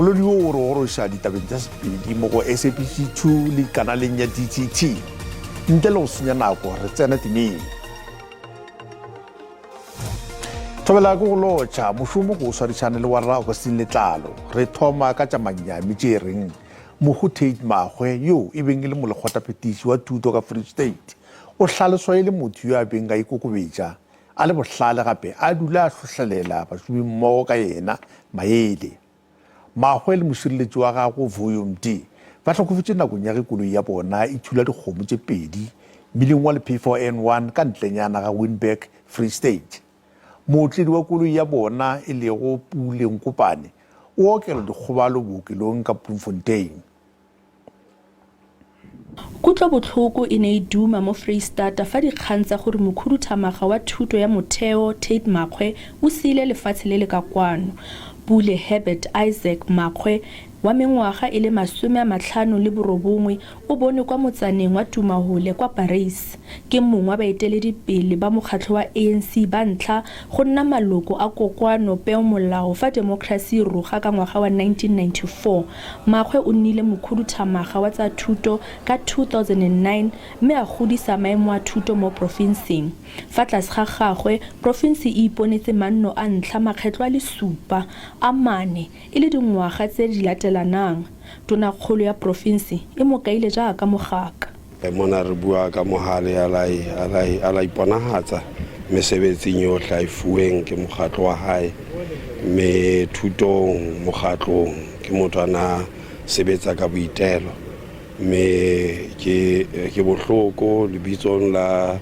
molodi o re oroša ditabeng tša Sepedi mo go SABC 2 le kanaleng ya DTT ntle le go senya nako re tsena timeng thobela go lotša mošomo go swarišane le wa rra Augustine Letlalo re thoma ka tša mannyame tše reng mohu Tate Magwe yo e beng e le molekgotlaphethiši wa thuto ka Free State o hlaloswa e le motho yo a beng a ikokobetša a le bohlale gape a dula a hlohlelela bašomi mmogo ka yena maele Magwe le mošireletši wa gago Voyomdi ba hlokofetše nakong ya ge koloi ya bona e thula dikgomo tše pedi mmileng wa le P4N1 ka ntlenyana ga Windberg Free State mootledi wa koloi ya bona e lego Puleng Kopane o okela dikgobalo bookelong ka Bloemfontein Kutlo botlhoko e ne e duma mo Freistata fa dikgang tsa gore mokhuduthamaga wa thuto ya motheo Tate Magwe o siile lefatshe le le ka kwano Pule Herbert Isaac Magwe wa mengwaga e le 59 o bone kwa motsaneng wa Tumahole kwa Paris ke mongwe wa baeteledipele ba mokgatlho wa ANC ba ntlha go nna maloko a kokoano peomolao fa demokrasi e roga ka ngwaga wa 1994 Magwe o nnile mokhuduthamaga wa tsa thuto ka 2009 mme a godisa maemo a thuto mo provinseng fa tlase ga gagwe province e iponetse manno a ntlha makgetlo a le 7 a mane e le dingwaga tse di latelanang tonakgolo ya province e mo kaile jaaka mogaka mona re bua ka mohale a la iponahatsa mesebetsing yohle a ifuweng ke mokgatlo wa hae me thutong mokgatlong ke motho ana sebetsa ka boitelo me ke bohloko lebitsong la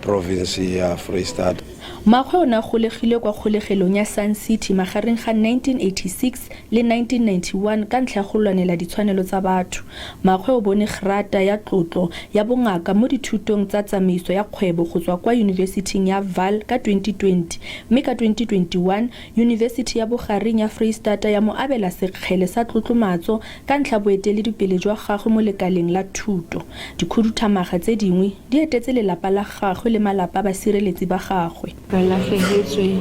province ya Freistata Magwe o ne a golegile kwa kgolegelong ya Sun City magareng ga 1986 le 1991 ka ntlha ya go lwanela ditshwanelo tsa batho. Magwe o bone grata ya tlotlo ya bongaka mo dithutong tsa tsamaiso ya kgwebo go tswa kwa Yunibesithing ya Vaal ka 2020 mme ka 2021 Yunibesithi ya Bogareng ya Freistata ya mo abela sekgele sa tlotlomatso ka ntlha boeteledipele jwa gagwe mo lekaleng la thuto. Dikhuduthamaga tse dingwe di etetse lelapa la gagwe le malapa ba sireletsi ba gagwe. La fehetswe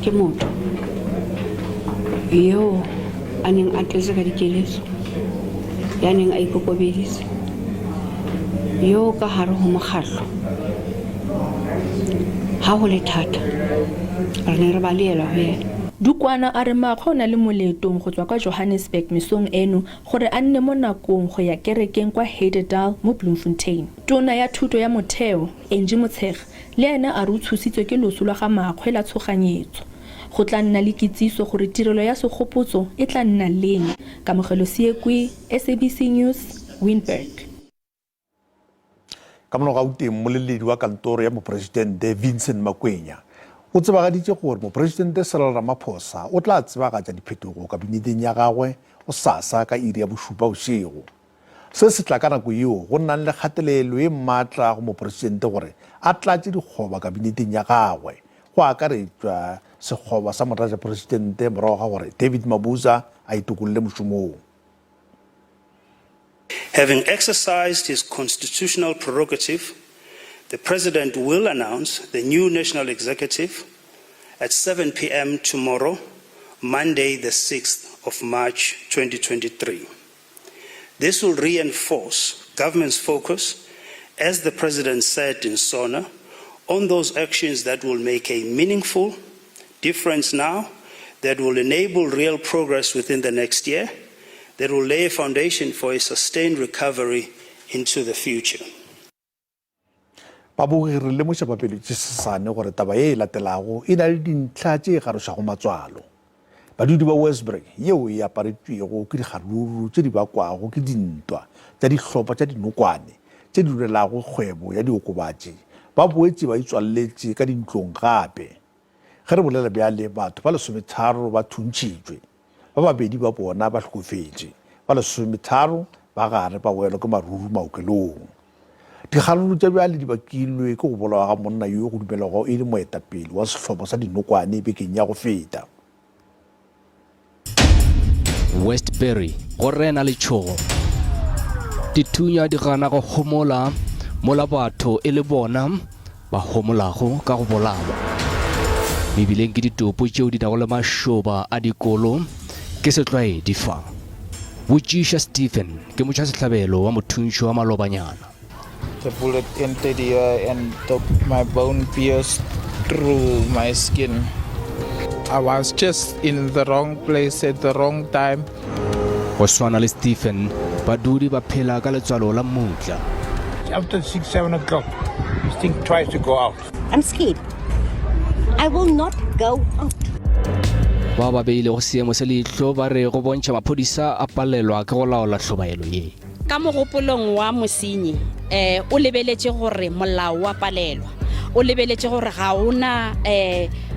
ke motho yo a neng a tletse ka dikeletso ya neng a ikokobeditse yo ka hare ho mokgatlo ha ho le thata re ne re baleela ho yena Dukwana a re Magwe o na le moletong go tswa kwa Johannesburg mesong eno gore a nne mo nakong go ya kerekeng kwa Heidedal mo Bloemfontein. Tona ya thuto ya motheo Angie Motshega le ene a re o tshositswe ke loso lwa ga Magwe la tshoganyetso. Go tla nna le kitsiso gore tirelo ya segopotso e tla nna leng. Kamogelo Siekwi, SABC News, Windberg. ka mono Gauteng moleledi wa kantoro ya mopresidente Vincent Makwenya o tsebagaditše gore mopresidente Cyril Ramaphosa o tla tsebagatša diphetogo kabineteng ya gagwe o sasa ka iri ya bošupa bošego se se tla ka nako yeo go nnang le kgatelelo e maatla go mopresidente gore a tlatše dikgoba kabineteng ya gagwe go akaretšwa sekgoba sa motlatšapresidente morago ga gore David Mabuza a itokolle mošomong. Having exercised his constitutional prerogative, the President will announce the new National Executive at 7 p.m. tomorrow, Monday, the 6th of March 2023. This will reinforce government's focus, as the President said in SONA, on those actions that will make a meaningful difference now, that will enable real progress within the next year, that will lay a foundation for a sustained recovery into the future. Babogere le mošapapelo tše sesane gore taba ye e latelago e na le dintlha tše garošago matswalo. Badudi ba Westbury yeo e aparetšwego ke dikgaruru tše di bakwago ke dintwa tša dihlopha tša dinokwane tše di direlago kgwebo ya diokobatši ba boetse ba itswalletše ka dintlong gape. Ge re bolela bjale batho ba 13 ba thuntšitšwe ba babedi ba bona ba hlokofetše ba 13 ba gare ba welwa ke maruru maokelong. Dikgaruru tša bjale di bakilwe ke go bolawa ga monna yo go dumelwago e le moetapele wa sehlopha sa dinokwane bekeng ya go feta. Westbury go rena le tšhogo dithunya di gana go homola mola batho e le bona ba homolago ka go bolawa mebileng ke ditopo tšeo di nago le mašoba a dikolo ke setlwaedi fa Botšiša Stephen ke motšhasehlabelo wa mothunšo wa malobanyana. The bullet entered here and my bone pierced through my skin. I was just in the wrong place at the wrong time. Go swana le Stephen badudi ba phela ka letswalo la mmutla. After 6-7 o'clock, you think twice to go out. I'm scared. I will not go out. Ba ba beile go seemo se leihlo ba re go bontšha maphodisa a palelwa ke go laola tlhobaelo ye. Ka mogopolong wa mosenyi o lebeletse gore molao wa palelwa o lebeletse gore ga ona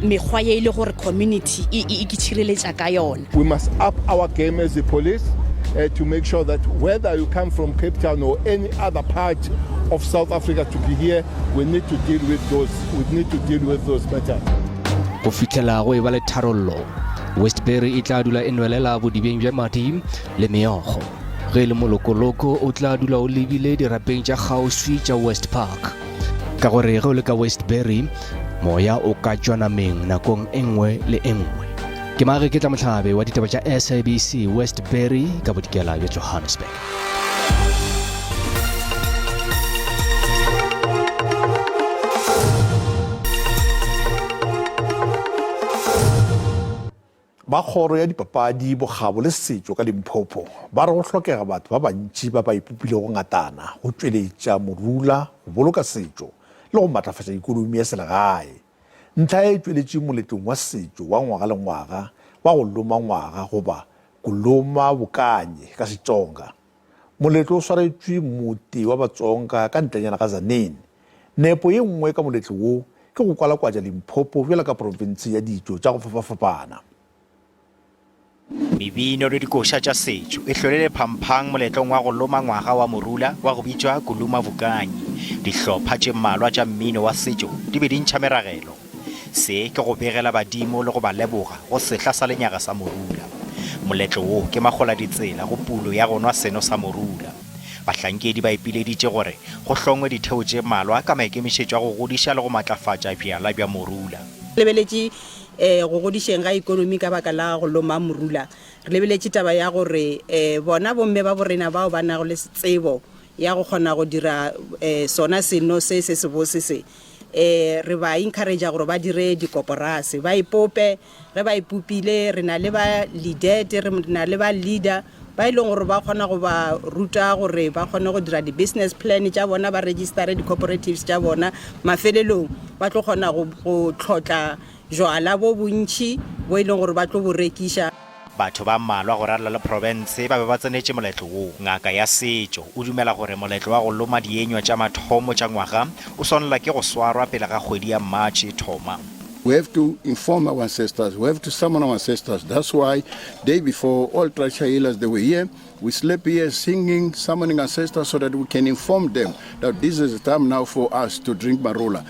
mekgwa ye ile gore community e tshireletsa ka yona. We must up our game as the police to make sure that whether you come from Cape Town or any other part of South Africa to be here, we need to deal with those matters. Go fitlhela go e ba le tharollo, Westbury e tla dula e nwelela bodibeng bja madi le meogo. Ge le molokoloko o tla dula o lebile dirapeng tša kgauswi tša West Park. Ka gore ge o le ka Westbury, moya o ka tšwa nameng nakong engwe le engwe. Ke mage ke tla mohlabe wa ditaba tša SABC Westbury ka bodikela bja Johannesburg. Ba kgoro ya dipapadi bogabo le setšo ka Limpopo ba re go hlokega batho ba bantši ba ba ipopile go ngatana go tšweletša morula go boloka setšo le go matlafatša ikonomi ya selegae. Ntlha e tšweletše moletlong wa setšo wa ngwaga le ngwaga wa go loma ngwaga goba go loma bokanye ka Setsonga. Moletlo o swaretšwe moti wa Batsonga ka ntlenyana ga Tzaneen. Nepo ye nngwe ka moletlo wo ke go kwalakwatša Limpopo bjala ka province ya dijo tša go fapafapana. Mebino le dikoša tša setšo e hlolele phamphang moletlong wa go loma ngwaga wa morula wa go bitšwa kuluma bukanyi. Dihlopha tše mmalwa tša mmino wa setšo di be di ntšha meragelo. Se ke go begela badimo le go ba leboga go sehla sa lenyaga sa morula. Moletlo wo ke makgola ditsela go pulo ya gonwa seno sa morula. Bahlankedi ba ipileditše gore go hlongwe ditheo tše mmalwa ka maikemišetšo a go godiša le go matlafatša bjala bja morula. Lebeletše go godišeng ga ikonomi ka baka la go loma morula. Re lebeletše taba ya gore bona bomme ba borena bao ba nago le tsebo ya go kgona go dira sona seno se bose se. Re ba encourage gore ba dire dikoporase ba ipope re ba ipupile re na le ba leader re na le ba leader ba ileng gore ba kgona go ba ruta gore ba kgone go dira di business plan tša bona ba register di cooperatives tša bona mafelelong ba tlo kgona go tlhotla jwala bo bontši bo ileng gore ba tlo bo rekiša. Batho ba mmalwa go rala le province ba be ba tsenetše moletlo wo. Ngaka ya setšo o dumela gore moletlo wa go loma dienywa tša mathomo tša ngwaga o swanela ke go swarwa pele ga kgwedi ya March e thoma. We have to inform our ancestors. We have to summon our ancestors. That's why day before all traditional healers they were here, we slept here singing, summoning ancestors so that we can inform them that this is the time now for us to drink marula.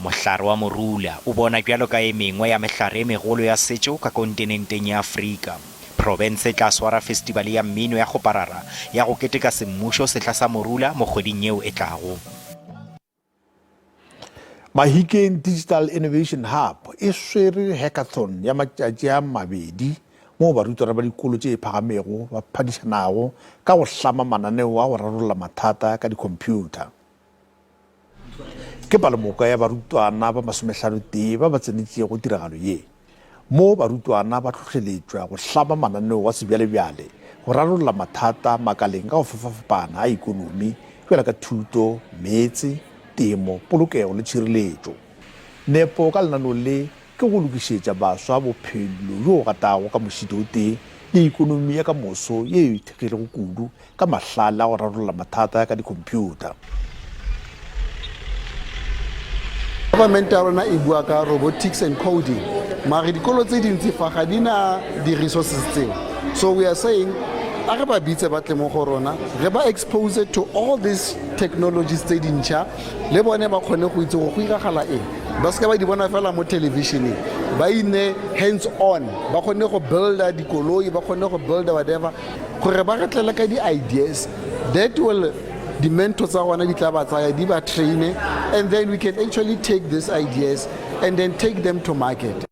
Mohlare wa morula o bona bjalo ka e mengwe ya mehlare e megolo ya setšo ka kontinenteng ya Afrika. Province e tla swara festival ya mmino ya go parara ya go keteka semmušo sehla sa morula mo kgweding yeo e tlago. Mahikeng Digital Innovation Hub e swere hackathon ya matšatši a mabedi mo barutwana ba dikolo tše phagamego ba phadišanago ka go hlama mananeo a go rarolla mathata ka dikhomphuta. Ke palomoka ya barutwana ba 50 ba tsenetšego tiragalo ye. Mo barutwana ba tlhotlheletšwa go hlama mananeo wa sebjalebjale go rarolla mathata makaleng ka go fapafapana a ikonomi bjala ka thuto, meetse, temo, polokego le tšhireletšo. Nepo ka lenaneo le ke go lokišetša baswa bophelo yo gatago ka mošito o tee le ikonomi ya ka moso ye e thekgilego kudu ka mahlale a go rarolla mathata ka dikhomphuta. Government ya rona e bua ka robotics and coding. Mare dikolo tse dintsi fa ga dina di resources tseo. So we are saying a re ba bitse ba tle mo go rona re ba expose to all these technologies tse dintšha le bone ba kgone go itse go iragala eng. Ba ska ba di bona fela mo televisioneng ba ine hands on ba kgone go builda dikoloi ba kgone go builda whatever gore ba retlela ka di ideas that will the mentors tsa rona di tla ba tsaya di ba train and then we can actually take these ideas and then take them to market.